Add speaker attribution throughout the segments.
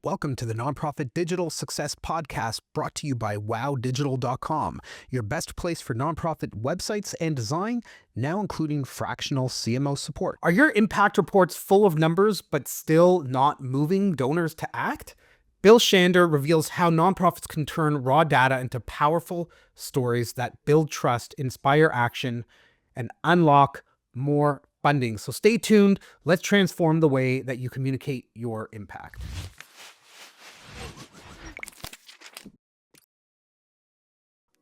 Speaker 1: Welcome to the Nonprofit Digital Success Podcast, brought to you by wowdigital.com, your best place for nonprofit websites and design, now including fractional CMO support. Are your impact reports full of numbers but still not moving donors to act? Bill Shander reveals how nonprofits can turn raw data into powerful stories that build trust, inspire action, and unlock more funding. So stay tuned. Let's transform the way that you communicate your impact.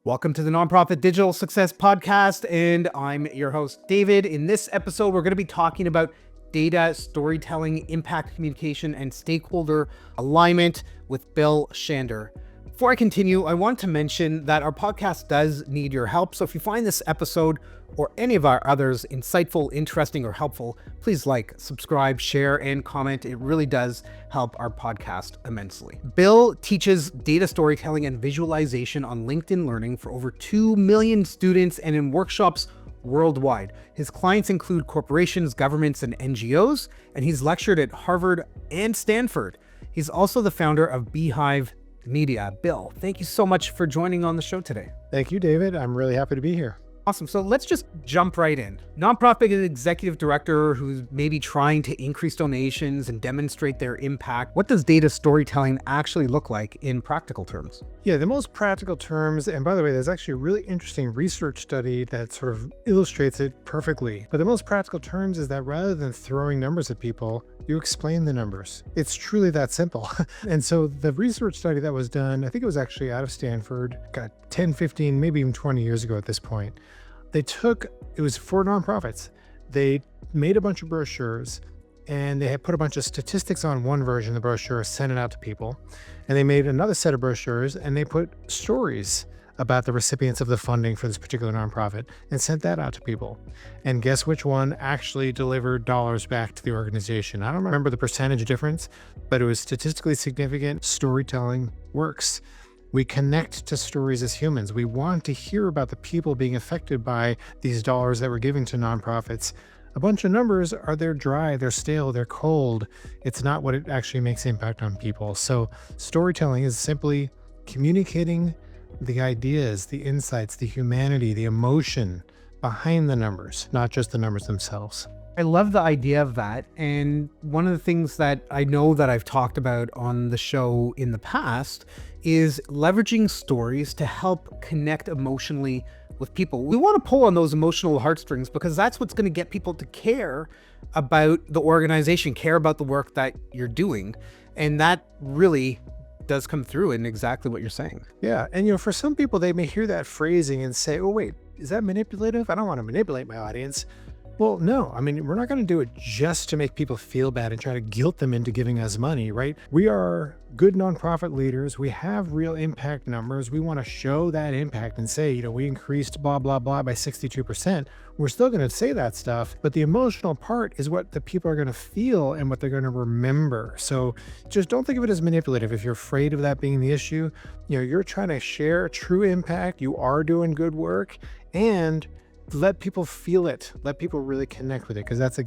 Speaker 1: Welcome to the Nonprofit Digital Success Podcast, and I'm your host, David. In this episode, we're going to be talking about data, storytelling, impact communication, and stakeholder alignment with Bill Shander. Before I continue, I want to mention that our podcast does need your help. So if you find this episode or any of our others insightful, interesting, or helpful, please like, subscribe, share, and comment. It really does help our podcast immensely. Bill teaches data storytelling and visualization on LinkedIn Learning for over 2 million students and in workshops worldwide. His clients include corporations, governments, and NGOs, and he's lectured at Harvard and Stanford. He's also the founder of Beehive Media. Bill, thank you so much for joining on the show today.
Speaker 2: Thank you, David. I'm really happy to be here.
Speaker 1: Awesome. So let's just jump right in. Nonprofit executive director who's maybe trying to increase donations and demonstrate their impact. What does data storytelling actually look like in practical terms?
Speaker 2: Yeah, the most practical terms, and by the way, there's actually a really interesting research study that sort of illustrates it perfectly. But the most practical terms is that rather than throwing numbers at people, you explain the numbers. It's truly that simple. And so the research study that was done, I think it was actually out of Stanford, 10, 15, maybe even 20 years ago at this point. It was for nonprofits. They made a bunch of brochures and they had put a bunch of statistics on one version of the brochure, sent it out to people. And they made another set of brochures and they put stories about the recipients of the funding for this particular nonprofit and sent that out to people. And guess which one actually delivered dollars back to the organization? I don't remember the percentage difference, but it was statistically significant. Storytelling works. We connect to stories as humans. We want to hear about the people being affected by these dollars that we're giving to nonprofits. A bunch of numbers they're dry, they're stale, they're cold. It's not what it actually makes impact on people. So storytelling is simply communicating the ideas, the insights, the humanity, the emotion behind the numbers, not just the numbers themselves.
Speaker 1: I love the idea of that. And one of the things that I know that I've talked about on the show in the past is leveraging stories to help connect emotionally with people. We want to pull on those emotional heartstrings because that's what's going to get people to care about the organization, care about the work that you're doing. And that really does come through in exactly what you're saying.
Speaker 2: Yeah. And for some people, they may hear that phrasing and say, oh, wait, is that manipulative? I don't want to manipulate my audience. Well, no, we're not going to do it just to make people feel bad and try to guilt them into giving us money, right? We are good nonprofit leaders. We have real impact numbers. We want to show that impact and say, we increased blah, blah, blah by 62%. We're still going to say that stuff, but the emotional part is what the people are going to feel and what they're going to remember. So just don't think of it as manipulative. If you're afraid of that being the issue, you're trying to share true impact. You are doing good work, and let people feel it. Let people really connect with it. Because that's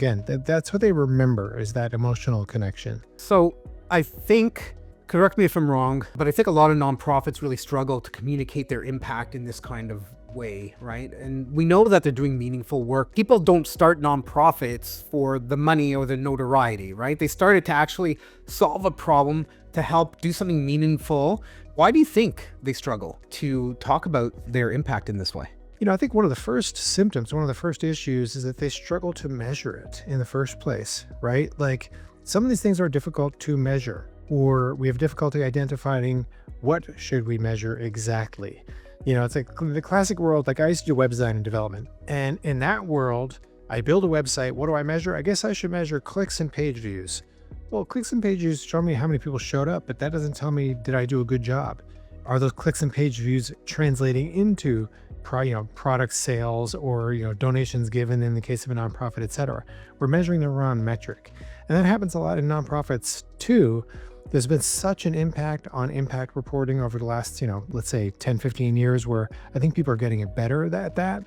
Speaker 2: what they remember, is that emotional connection.
Speaker 1: So I think, correct me if I'm wrong, but I think a lot of nonprofits really struggle to communicate their impact in this kind of way, right? And we know that they're doing meaningful work. People don't start nonprofits for the money or the notoriety, right? They started to actually solve a problem, to help do something meaningful. Why do you think they struggle to talk about their impact in this way?
Speaker 2: I think one of the first symptoms, one of the first issues is that they struggle to measure it in the first place, right? Like some of these things are difficult to measure, or we have difficulty identifying what should we measure exactly. It's like the classic world, like I used to do web design and development. And in that world, I build a website. What do I measure? I guess I should measure clicks and page views. Well, clicks and page views show me how many people showed up, but that doesn't tell me, did I do a good job? Are those clicks and page views translating into product sales or donations given in the case of a nonprofit, et cetera? We're measuring the wrong metric. And that happens a lot in nonprofits too. There's been such an impact on impact reporting over the last, let's say 10, 15 years, where I think people are getting better at that.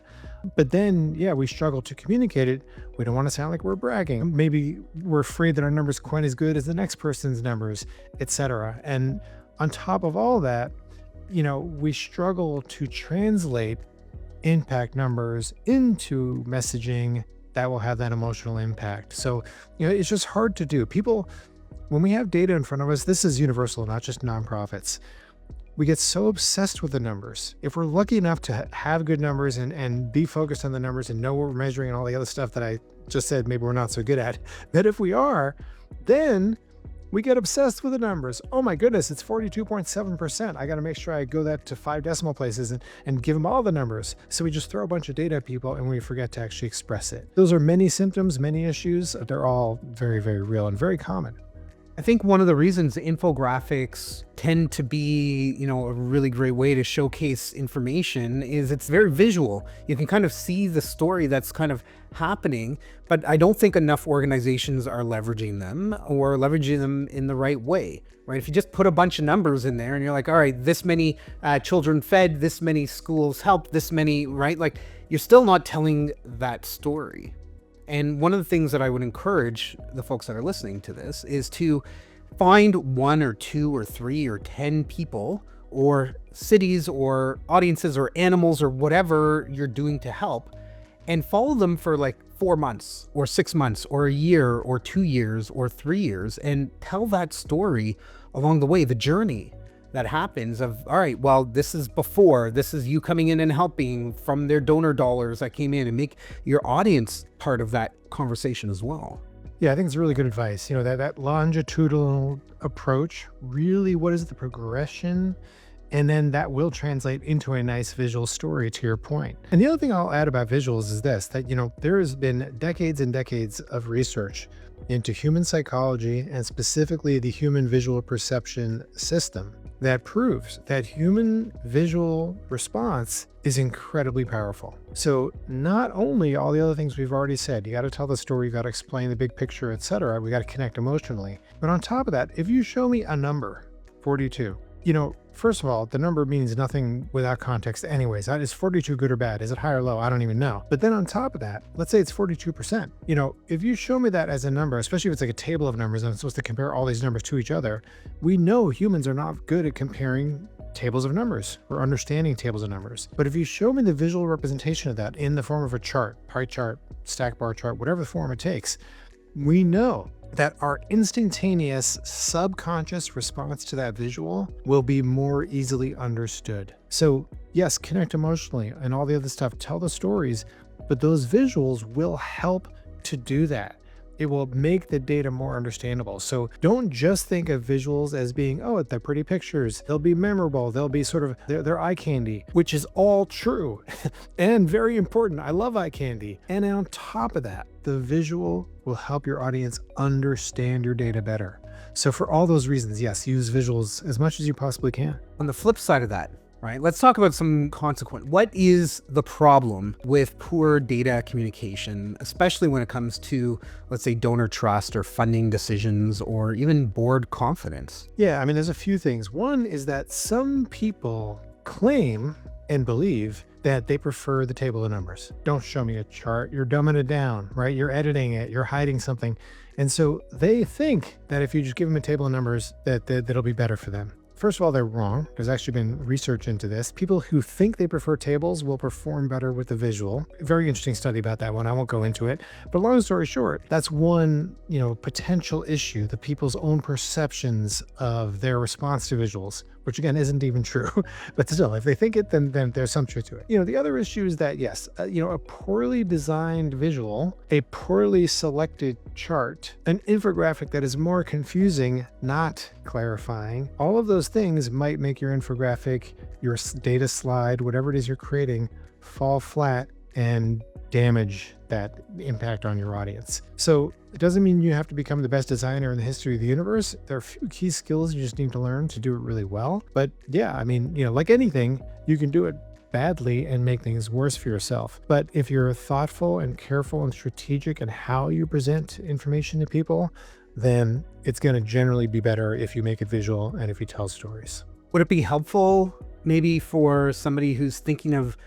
Speaker 2: But then, yeah, we struggle to communicate it. We don't want to sound like we're bragging. Maybe we're afraid that our numbers quite as good as the next person's numbers, etc. And on top of all that, we struggle to translate impact numbers into messaging that will have that emotional impact. So, it's just hard to do. People, when we have data in front of us, this is universal, not just nonprofits. We get so obsessed with the numbers. If we're lucky enough to have good numbers and be focused on the numbers and know what we're measuring and all the other stuff that I just said, maybe we're not so good at, but if we are, then we get obsessed with the numbers. Oh my goodness, it's 42.7%. I got to make sure I go that to 5 decimal places and give them all the numbers. So we just throw a bunch of data at people and we forget to actually express it. Those are many symptoms, many issues. They're all very, very real and very common.
Speaker 1: I think one of the reasons infographics tend to be, a really great way to showcase information is it's very visual. You can kind of see the story that's kind of happening, but I don't think enough organizations are leveraging them or leveraging them in the right way, right? If you just put a bunch of numbers in there and you're like, all right, this many children fed, this many schools helped, this many, right? Like, you're still not telling that story. And one of the things that I would encourage the folks that are listening to this is to find 1 or 2 or 3 or 10 people or cities or audiences or animals or whatever you're doing to help, and follow them for like 4 months or 6 months or a year or 2 years or 3 years, and tell that story along the way, the journey that happens of, all right, well, this is before, this is you coming in and helping from their donor dollars that came in, and make your audience part of that conversation as well.
Speaker 2: Yeah, I think it's really good advice. That longitudinal approach, really, what is the progression? And then that will translate into a nice visual story, to your point. And the other thing I'll add about visuals is this, that, there has been decades and decades of research into human psychology and specifically the human visual perception system that proves that human visual response is incredibly powerful. So not only all the other things we've already said, you got to tell the story, you got to explain the big picture, etc. We got to connect emotionally. But on top of that, if you show me a number, 42, first of all, the number means nothing without context anyways. Is 42 good or bad? Is it high or low? I don't even know. But then on top of that, let's say it's 42%. If you show me that as a number, especially if it's like a table of numbers and I'm supposed to compare all these numbers to each other, we know humans are not good at comparing tables of numbers or understanding tables of numbers. But if you show me the visual representation of that in the form of a chart, pie chart, stack bar chart, whatever form it takes, we know that our instantaneous subconscious response to that visual will be more easily understood. So yes, connect emotionally and all the other stuff, tell the stories, but those visuals will help to do that. It will make the data more understandable. So don't just think of visuals as being, oh, they're pretty pictures. They'll be memorable. They'll be sort of, they're eye candy, which is all true and very important. I love eye candy. And on top of that, the visual will help your audience understand your data better. So for all those reasons, yes, use visuals as much as you possibly can.
Speaker 1: On the flip side of that, right, let's talk about some consequence. What is the problem with poor data communication, especially when it comes to, let's say, donor trust or funding decisions or even board confidence?
Speaker 2: Yeah, there's a few things. One is that some people claim and believe that they prefer the table of numbers. Don't show me a chart. You're dumbing it down, right? You're editing it. You're hiding something. And so they think that if you just give them a table of numbers, that'll be better for them. First of all, they're wrong. There's actually been research into this. People who think they prefer tables will perform better with the visual. Very interesting study about that one. I won't go into it. But long story short, that's one, potential issue, the people's own perceptions of their response to visuals, which again isn't even true. But still, if they think it, then there's some truth to it. The other issue is that, yes, a poorly designed visual, a poorly selected chart, an infographic that is more confusing, not clarifying, all of those things might make your infographic, your data slide, whatever it is you're creating, fall flat and damage that impact on your audience. So it doesn't mean you have to become the best designer in the history of the universe. There are a few key skills you just need to learn to do it really well. But yeah, like anything, you can do it badly and make things worse for yourself. But if you're thoughtful and careful and strategic in how you present information to people, then it's going to generally be better if you make it visual and if you tell stories.
Speaker 1: Would it be helpful maybe for somebody who's thinking of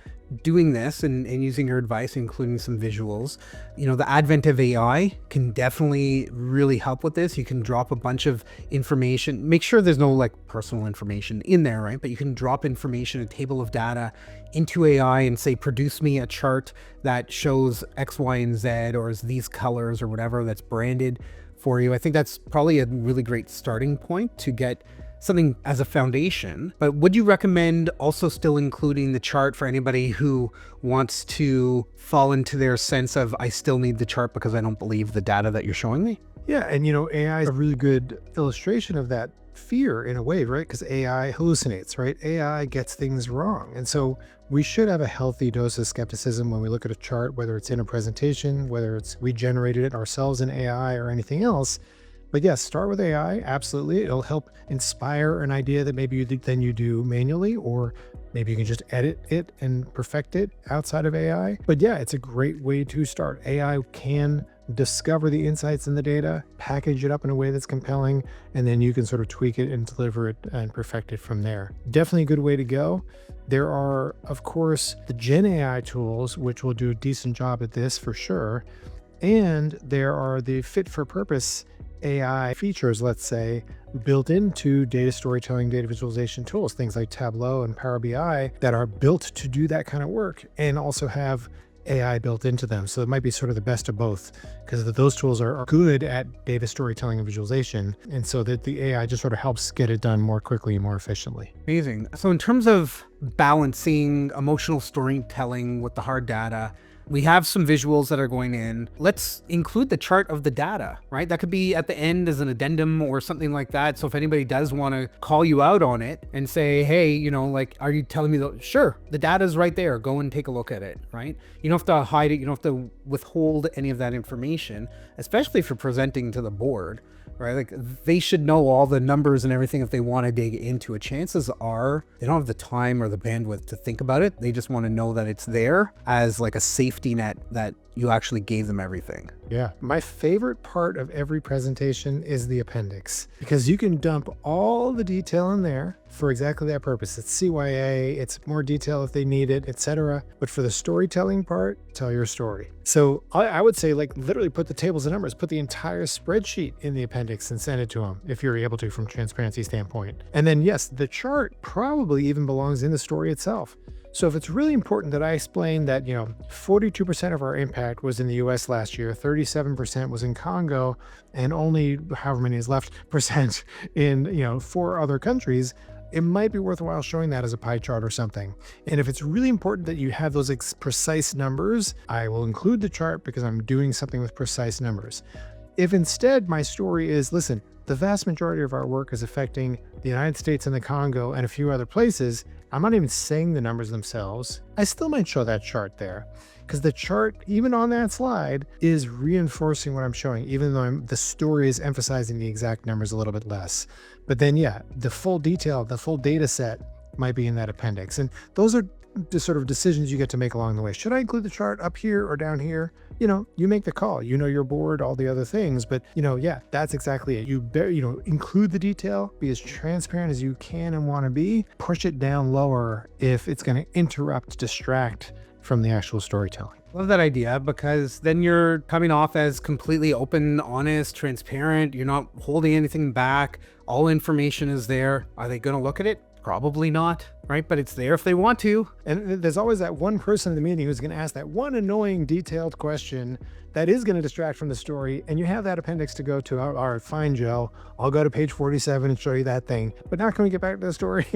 Speaker 1: doing this and using your advice, including some visuals? The advent of AI can definitely really help with this. You can drop a bunch of information, make sure there's no like personal information in there, right? But you can drop information, a table of data into AI and say, produce me a chart that shows X, Y, and Z, or is these colors or whatever that's branded for you. I think that's probably a really great starting point to get something as a foundation. But would you recommend also still including the chart for anybody who wants to fall into their sense of, I still need the chart because I don't believe the data that you're showing me?
Speaker 2: Yeah, and AI is a really good illustration of that fear in a way, right? Because AI hallucinates, right? AI gets things wrong. And so we should have a healthy dose of skepticism when we look at a chart, whether it's in a presentation, whether it's we generated it ourselves in AI or anything else. But yes, start with AI. Absolutely. It'll help inspire an idea that maybe then you do manually, or maybe you can just edit it and perfect it outside of AI. But yeah, it's a great way to start. AI can discover the insights in the data, package it up in a way that's compelling, and then you can sort of tweak it and deliver it and perfect it from there. Definitely a good way to go. There are, of course, the Gen AI tools, which will do a decent job at this for sure. And there are the fit for purpose AI features, let's say, built into data storytelling, data visualization tools, things like Tableau and Power BI that are built to do that kind of work and also have AI built into them. So it might be sort of the best of both, because those tools are good at data storytelling and visualization. And so that the AI just sort of helps get it done more quickly and more efficiently.
Speaker 1: Amazing. So in terms of balancing emotional storytelling with the hard data, we have some visuals that are going in. Let's include the chart of the data, right? That could be at the end as an addendum or something like that. So if anybody does want to call you out on it and say, hey, are you telling me that? Sure, the data is right there. Go and take a look at it, right? You don't have to hide it. You don't have to withhold any of that information, especially if you're presenting to the board, right? Like they should know all the numbers and everything if they want to dig into it. Chances are they don't have the time or the bandwidth to think about it. They just want to know that it's there as like a safety net that you actually gave them everything.
Speaker 2: Yeah. My favorite part of every presentation is the appendix, because you can dump all the detail in there for exactly that purpose. It's CYA, it's more detail if they need it, etc. But for the storytelling part, tell your story. So I would say literally put the tables and numbers, put the entire spreadsheet in the appendix and send it to them if you're able to from transparency standpoint. And then yes, the chart probably even belongs in the story itself. So if it's really important that I explain that, 42% of our impact was in the US last year, 37% was in Congo, and only however many is left percent in, 4 other countries, it might be worthwhile showing that as a pie chart or something. And if it's really important that you have those precise numbers, I will include the chart because I'm doing something with precise numbers. If instead my story is, listen, the vast majority of our work is affecting the United States and the Congo and a few other places, I'm not even saying the numbers themselves, I still might show that chart there, because the chart, even on that slide, is reinforcing what I'm showing, even though the story is emphasizing the exact numbers a little bit less. But then, yeah, the full detail, the full data set might be in that appendix. And those are the sort of decisions you get to make along the way. Should I include the chart up here or down here? You make the call. Your board, all the other things, but yeah, that's exactly it. You include the detail, be as transparent as you can and want to be. Push it down lower if it's going to interrupt, distract from the actual storytelling.
Speaker 1: Love that idea, because then you're coming off as completely open, honest, transparent. You're not holding anything back. All information is there. Are they going to look at it? Probably not, right? But it's there if they want to.
Speaker 2: And there's always that one person in the meeting who's going to ask that one annoying, detailed question that is going to distract from the story. And you have that appendix to go to. All right, fine, Joe. I'll go to page 47 and show you that thing. But now can we get back to the story?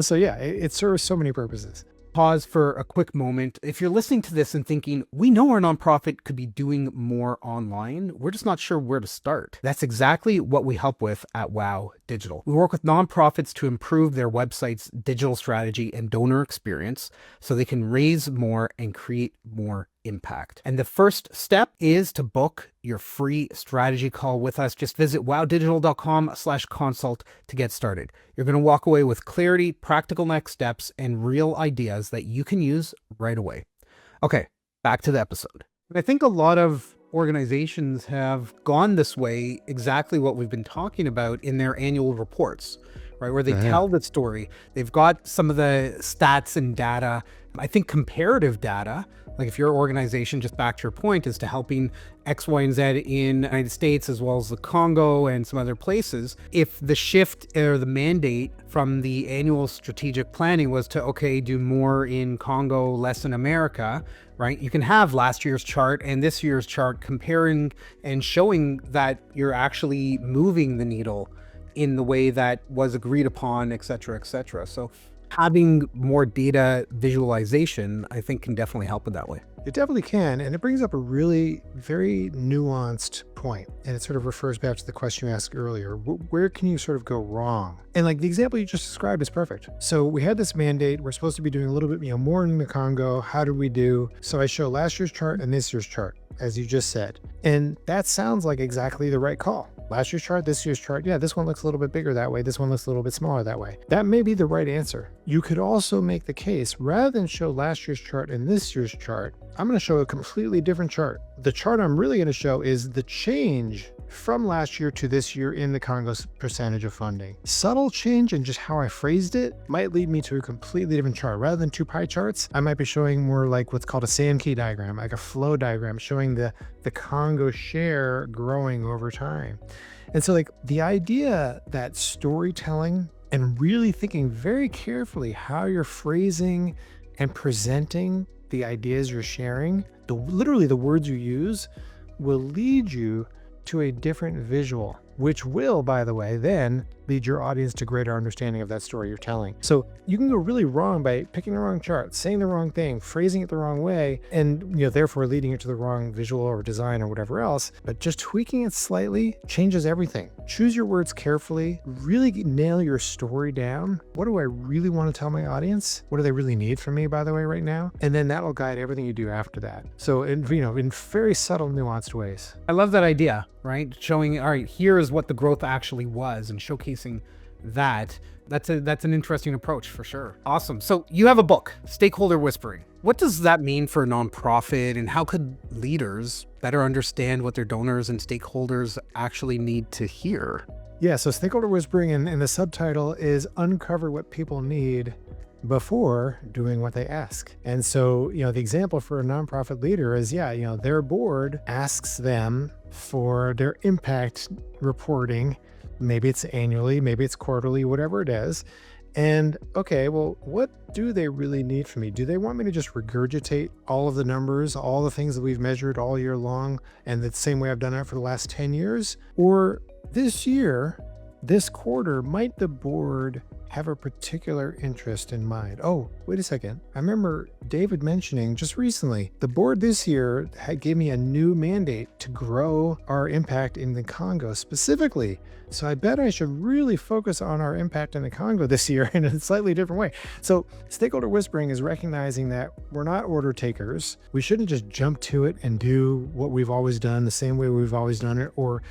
Speaker 2: So yeah, it serves so many purposes.
Speaker 1: Pause for a quick moment. If you're listening to this and thinking, we know our nonprofit could be doing more online, we're just not sure where to start. That's exactly what we help with at WOW Digital. We work with nonprofits to improve their website's digital strategy and donor experience so they can raise more and create more impact. And the first step is to book your free strategy call with us. Just visit wowdigital.com/consult to get started. You're going to walk away with clarity, practical next steps, and real ideas that you can use right away. Okay, back to the episode. I think a lot of organizations have gone this way, exactly what we've been talking about in their annual reports, right? Where they tell the story. They've got some of the stats and data, I think comparative data, like if your organization, just back to your point, is to helping X, Y, and Z in the United States, as well as the Congo and some other places, if the shift or the mandate from the annual strategic planning was to, okay, do more in Congo, less in America, right? You can have last year's chart and this year's chart comparing and showing that you're actually moving the needle in the way that was agreed upon, et cetera, et cetera. So having more data visualization, I think, can definitely help in that way.
Speaker 2: It definitely can. And it brings up a really very nuanced point. And it sort of refers back to the question you asked earlier. Where can you sort of go wrong? And like the example you just described is perfect. So we had this mandate. We're supposed to be doing a little bit, more in the Congo. How did we do? So I show last year's chart and this year's chart, as you just said. And that sounds like exactly the right call. Last year's chart, this year's chart. Yeah, this one looks a little bit bigger that way. This one looks a little bit smaller that way. That may be the right answer. You could also make the case, rather than show last year's chart and this year's chart, I'm going to show a completely different chart. The chart I'm really going to show is the change from last year to this year in the Congo's percentage of funding. Subtle change in just how I phrased it might lead me to a completely different chart. Rather than two pie charts, I might be showing more like what's called a Sankey diagram, like a flow diagram, showing the Congo share growing over time. And so like the idea that storytelling and really thinking very carefully how you're phrasing and presenting the ideas you're sharing, literally the words you use, will lead you to a different visual, which will, by the way, then lead your audience to greater understanding of that story you're telling. So you can go really wrong by picking the wrong chart, saying the wrong thing, phrasing it the wrong way, and therefore leading it to the wrong visual or design or whatever else. But just tweaking it slightly changes everything. Choose your words carefully, really nail your story down. What do I really want to tell my audience? What do they really need from me, by the way, right now? And then that'll guide everything you do after that. So in very subtle, nuanced ways.
Speaker 1: I love that idea, right? Showing, all right, here is what the growth actually was and showcasing that. That's an interesting approach for sure. Awesome. So you have a book, Stakeholder Whispering. What does that mean for a nonprofit, and how could leaders better understand what their donors and stakeholders actually need to hear?
Speaker 2: Yeah, so Stakeholder Whispering, and the subtitle is Uncover What People Need before doing what they ask. And so, the example for a nonprofit leader is, their board asks them for their impact reporting. Maybe it's annually, maybe it's quarterly, whatever it is. And okay, well, what do they really need from me? Do they want me to just regurgitate all of the numbers, all the things that we've measured all year long, and the same way I've done it for the last 10 years? Or this year, this quarter, might the board have a particular interest in mind? Oh, wait a second. I remember David mentioning just recently, the board this year gave me a new mandate to grow our impact in the Congo specifically. So I bet I should really focus on our impact in the Congo this year in a slightly different way. So Stakeholder Whispering is recognizing that we're not order takers. We shouldn't just jump to it and do what we've always done the same way we've always done it, or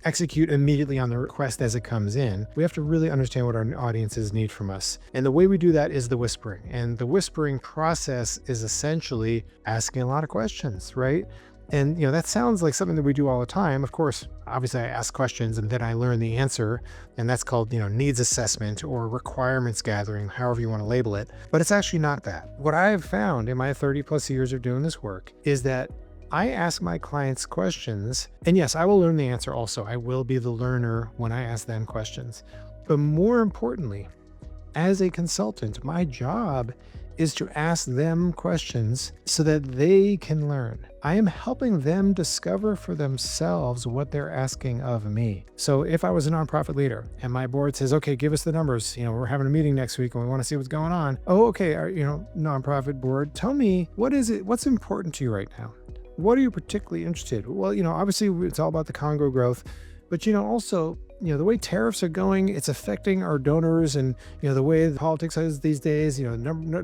Speaker 2: execute immediately on the request as it comes in. We have to really understand what our audiences need from us. And the way we do that is the whispering. And the whispering process is essentially asking a lot of questions, right? And, that sounds like something that we do all the time. Of course, obviously I ask questions and then I learn the answer, and that's called, needs assessment or requirements gathering, however you want to label it. But it's actually not that. What I have found in my 30 plus years of doing this work is that I ask my clients questions, and yes, I will learn the answer also. I will be the learner when I ask them questions. But more importantly, as a consultant, my job is to ask them questions so that they can learn. I am helping them discover for themselves what they're asking of me. So if I was a nonprofit leader and my board says, okay, give us the numbers, we're having a meeting next week and we want to see what's going on. Oh, okay, our, nonprofit board, tell me, what's important to you right now? What are you particularly interested? Well, obviously it's all about the Congo growth, but also, the way tariffs are going, it's affecting our donors, and the way the politics is these days,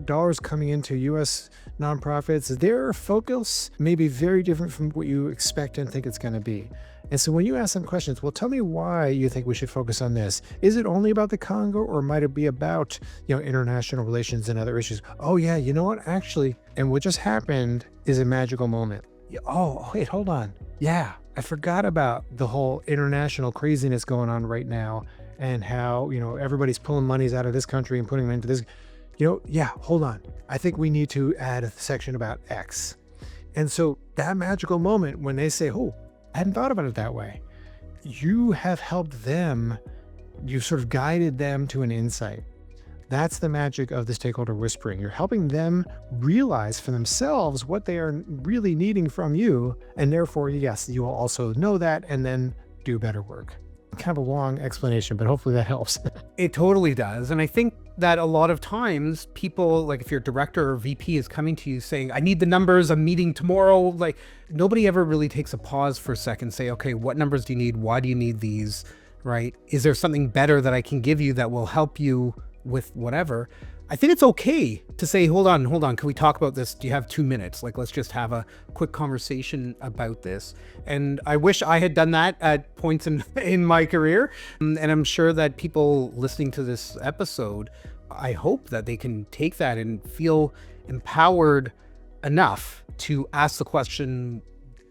Speaker 2: dollars coming into U.S. nonprofits, their focus may be very different from what you expect and think it's going to be. And so when you ask them questions, well, tell me why you think we should focus on this. Is it only about the Congo, or might it be about, international relations and other issues? Oh yeah, you know what, actually, and what just happened is a magical moment. Oh, wait, hold on. Yeah, I forgot about the whole international craziness going on right now and how, everybody's pulling monies out of this country and putting them into this. Yeah, hold on. I think we need to add a section about X. And so that magical moment when they say, oh, I hadn't thought about it that way. You have helped them. You've sort of guided them to an insight. That's the magic of the stakeholder whispering. You're helping them realize for themselves what they are really needing from you. And therefore, yes, you will also know that and then do better work. Kind of a long explanation, but hopefully that helps.
Speaker 1: It totally does. And I think that a lot of times people, like if your director or VP is coming to you saying, I need the numbers, I'm meeting tomorrow. Like nobody ever really takes a pause for a second, say, okay, what numbers do you need? Why do you need these? Right? Is there something better that I can give you that will help you with whatever? I think it's okay to say, hold on. Can we talk about this? Do you have 2 minutes? Like, let's just have a quick conversation about this. And I wish I had done that at points in my career. And I'm sure that people listening to this episode, I hope that they can take that and feel empowered enough to ask the question,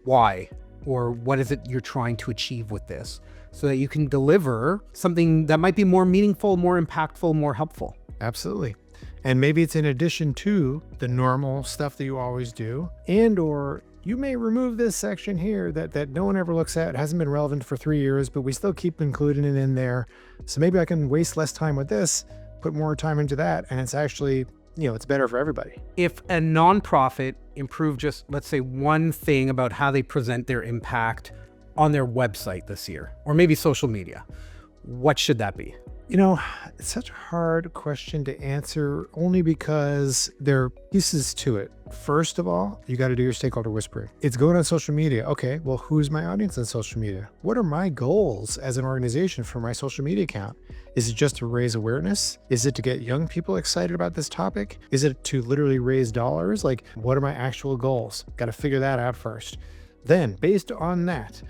Speaker 1: why? Or what is it you're trying to achieve with this? So that you can deliver something that might be more meaningful, more impactful, more helpful.
Speaker 2: Absolutely. And maybe it's in addition to the normal stuff that you always do, or you may remove this section here that no one ever looks at, hasn't been relevant for 3 years, but we still keep including it in there. So maybe I can waste less time with this, put more time into that, and it's actually, it's better for everybody.
Speaker 1: If a nonprofit improved just, let's say, one thing about how they present their impact on their website this year, or maybe social media, what should that be?
Speaker 2: It's such a hard question to answer only because there are pieces to it. First of all, you got to do your stakeholder whispering. It's going on social media. Okay, well, who's my audience on social media? What are my goals as an organization for my social media account? Is it just to raise awareness? Is it to get young people excited about this topic? Is it to literally raise dollars? Like, what are my actual goals? Got to figure that out first. Then, based on that,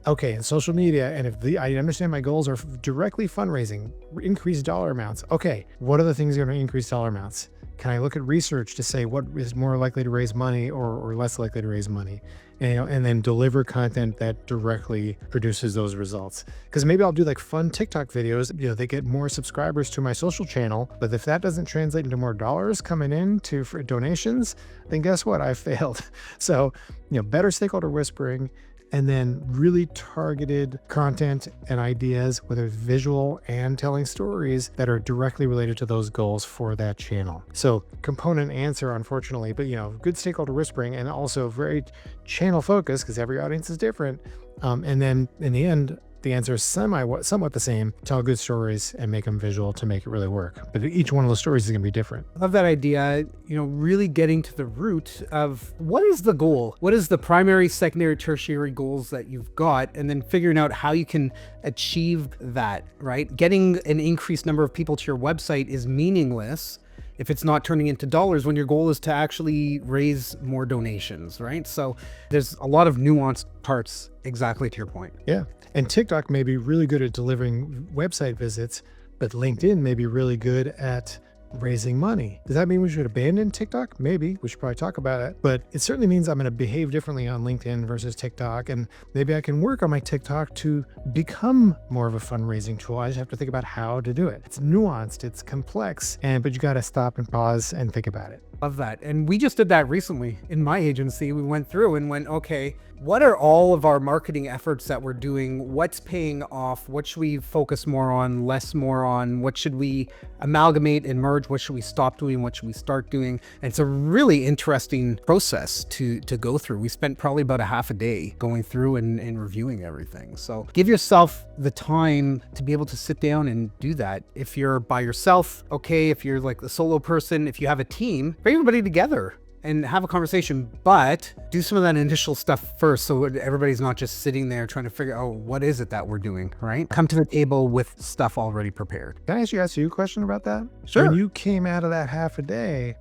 Speaker 2: okay, in social media, and if I understand my goals are directly fundraising, increase dollar amounts. Okay, what are the things that are going to increase dollar amounts? Can I look at research to say what is more likely to raise money or less likely to raise money? And then deliver content that directly produces those results. Because maybe I'll do like fun TikTok videos. They get more subscribers to my social channel, but if that doesn't translate into more dollars coming in for donations, then guess what? I failed. So, better stakeholder whispering, and then really targeted content and ideas, whether visual and telling stories that are directly related to those goals for that channel. So component answer, unfortunately, but good stakeholder whispering and also very channel focused because every audience is different. And then in the end, the answer is somewhat the same. Tell good stories and make them visual to make it really work. But each one of those stories is going to be different.
Speaker 1: I love that idea, really getting to the root of what is the goal? What is the primary, secondary, tertiary goals that you've got? And then figuring out how you can achieve that, right? Getting an increased number of people to your website is meaningless if it's not turning into dollars when your goal is to actually raise more donations, right? So there's a lot of nuanced parts exactly to your point.
Speaker 2: Yeah. And TikTok may be really good at delivering website visits, but LinkedIn may be really good at raising money. Does that mean we should abandon TikTok? Maybe. We should probably talk about it. But it certainly means I'm going to behave differently on LinkedIn versus TikTok. And maybe I can work on my TikTok to become more of a fundraising tool. I just have to think about how to do it. It's nuanced, it's complex, but you got to stop and pause and think about it.
Speaker 1: Love that. And we just did that recently in my agency. We went through and went, okay, what are all of our marketing efforts that we're doing? What's paying off? What should we focus more on, less more on? What should we amalgamate and merge? What should we stop doing? What should we start doing? And it's a really interesting process to go through. We spent probably about a half a day going through and reviewing everything. So give yourself the time to be able to sit down and do that. If you're by yourself, okay. If you're like the solo person, if you have a team, bring everybody together and have a conversation, but do some of that initial stuff first so everybody's not just sitting there trying to figure out what is it that we're doing, right? Come to the table with stuff already prepared.
Speaker 2: Can I ask you a question about that?
Speaker 1: Sure.
Speaker 2: When you came out of that half a day,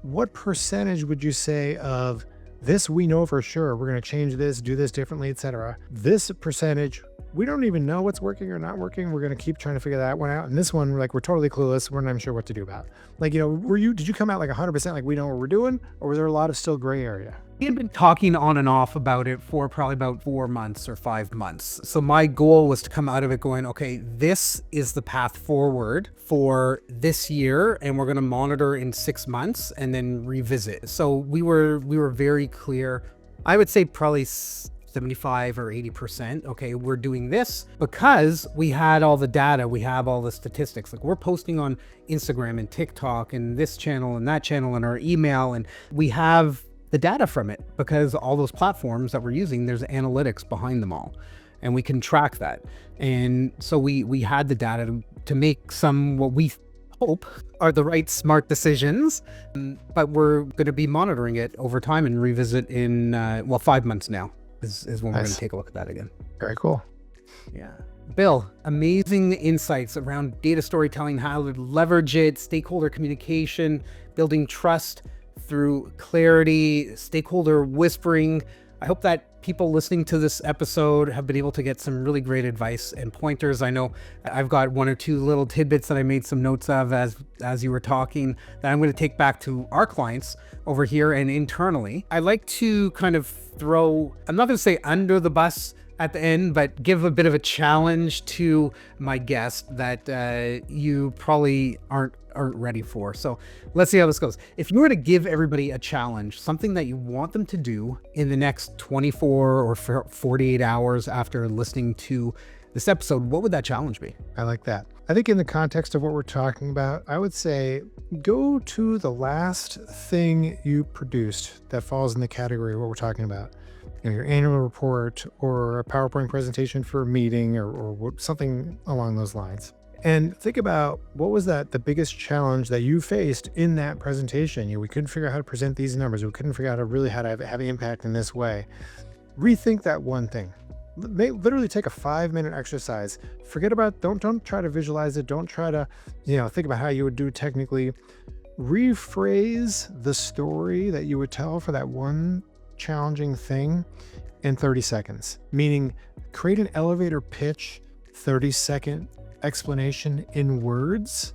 Speaker 2: what percentage would you say of this we know for sure, we're going to change this, do this differently, etc. This percentage we don't even know what's working or not working. We're going to keep trying to figure that one out. And this one, like, we're totally clueless. We're not even sure what to do about. Like, did you come out like 100% like we know what we're doing? Or was there a lot of still gray area?
Speaker 1: We had been talking on and off about it for probably about 4 months or 5 months. So my goal was to come out of it going, okay, this is the path forward for this year, and we're going to monitor in 6 months and then revisit. So we were very clear. I would say probably 75 or 80%. Okay, we're doing this because we had all the data, we have all the statistics. Like, we're posting on Instagram and TikTok and this channel and that channel and our email, and we have the data from it because all those platforms that we're using, there's analytics behind them all, and we can track that. And so we had the data to make some, what we hope are the right smart decisions, but we're going to be monitoring it over time and revisit in 5 months now is when we're going to take a look at that again.
Speaker 2: Very cool.
Speaker 1: Yeah. Bill, amazing insights around data storytelling, how to leverage it, stakeholder communication, building trust through clarity, stakeholder whispering. I hope that people listening to this episode have been able to get some really great advice and pointers. I know I've got 1 or 2 little tidbits that I made some notes of as you were talking that I'm going to take back to our clients over here and internally. I like to kind of throw, I'm not going to say under the bus at the end, but give a bit of a challenge to my guest that you probably aren't ready for. So let's see how this goes. If you were to give everybody a challenge, something that you want them to do in the next 24 or 48 hours after listening to this episode, what would that challenge be?
Speaker 2: I like that. I think in the context of what we're talking about, I would say go to the last thing you produced that falls in the category of what we're talking about. Your annual report or a PowerPoint presentation for a meeting or something along those lines. And think about, what was the biggest challenge that you faced in that presentation? We couldn't figure out how to present these numbers. We couldn't figure out how to have an impact in this way. Rethink that one thing. Literally take a 5-minute exercise. Forget about, don't try to visualize it. Don't try to, think about how you would do it technically. Rephrase the story that you would tell for that one challenging thing in 30 seconds, meaning create an elevator pitch, 30-second explanation in words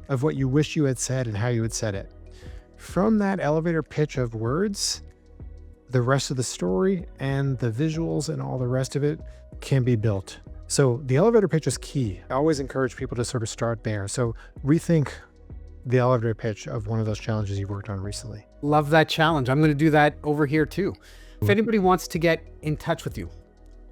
Speaker 2: of what you wish you had said and how you had said it. From that elevator pitch of words, the rest of the story and the visuals and all the rest of it can be built. So the elevator pitch is key. I always encourage people to sort of start there. So rethink the elevator pitch of one of those challenges you worked on recently.
Speaker 1: Love that challenge. I'm going to do that over here too. If anybody wants to get in touch with you,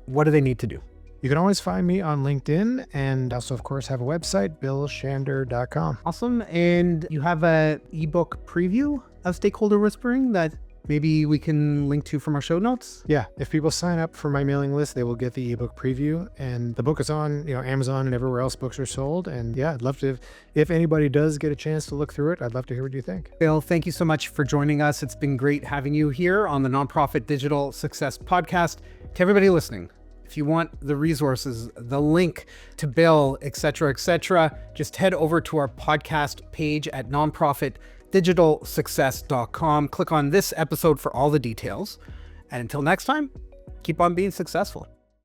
Speaker 1: what do they need to do?
Speaker 2: You can always find me on LinkedIn, and also, of course, have a website, billshander.com.
Speaker 1: Awesome. And you have a ebook preview of Stakeholder Whispering that maybe we can link to from our show notes?
Speaker 2: Yeah. If people sign up for my mailing list, they will get the ebook preview, and the book is on, Amazon and everywhere else books are sold. And yeah, I'd love to, if anybody does get a chance to look through it, I'd love to hear what you think.
Speaker 1: Bill, thank you so much for joining us. It's been great having you here on the Nonprofit Digital Success Podcast. To everybody listening, if you want the resources, the link to Bill, et cetera, just head over to our podcast page at nonprofitdigitalsuccess.com. Click on this episode for all the details. And until next time, keep on being successful.